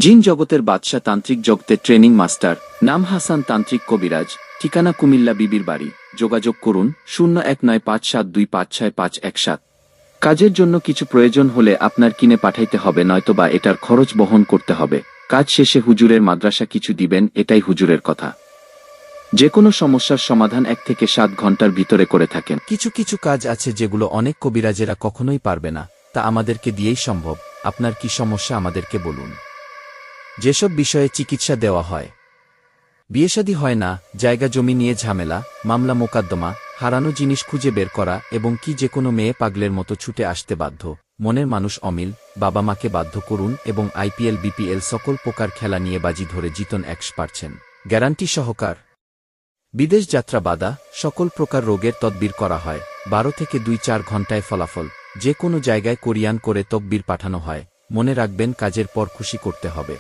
জিন জগতের বাদশা তান্ত্রিক জগতের ট্রেনিং মাস্টার, নাম হাসান তান্ত্রিক কবিরাজ, ঠিকানা কুমিল্লা বিবির বাড়ি। যোগাযোগ করুন 019572565517। কাজের জন্য কিছু প্রয়োজন হলে আপনার কিনে পাঠাইতে হবে, নয়তোবা এটার খরচ বহন করতে হবে। কাজ শেষে হুজুরের মাদ্রাসা কিছু দিবেন, এটাই হুজুরের কথা। যে কোনো সমস্যার সমাধান 1 থেকে 7 ঘন্টার ভিতরে করে থাকেন। কিছু কিছু কাজ আছে যেগুলো অনেক কবিরাজেরা কখনোই পারবে না, তা আমাদেরকে দিয়েই সম্ভব। আপনার কি সমস্যা আমাদেরকে বলুন। যেসব বিষয়ে চিকিৎসা দেওয়া হয়, বিয়েশাদী হয় না, জায়গা জমি নিয়ে ঝামেলা, মামলা মোকদ্দমা, হারানো জিনিস খুঁজে বের করা, এবং কি যে কোনো মেয়ে পাগলের মতো ছুটে আসতে বাধ্য, মনের মানুষ অমিল, বাবা মাকে বাধ্য করুন এবং IPL BPL সকল প্রকার খেলা নিয়ে বাজি ধরে জিতন 100% গ্যারান্টি সহকার। বিদেশ যাত্রা বাদা, সকল প্রকার রোগের তদবির করা হয়। 12 থেকে 2-4 ঘণ্টায় ফলাফল। যে কোনো জায়গায় কোরিয়ান করে তকবির পাঠানো হয়। মনে রাখবেন, কাজের পর খুশি করতে হবে।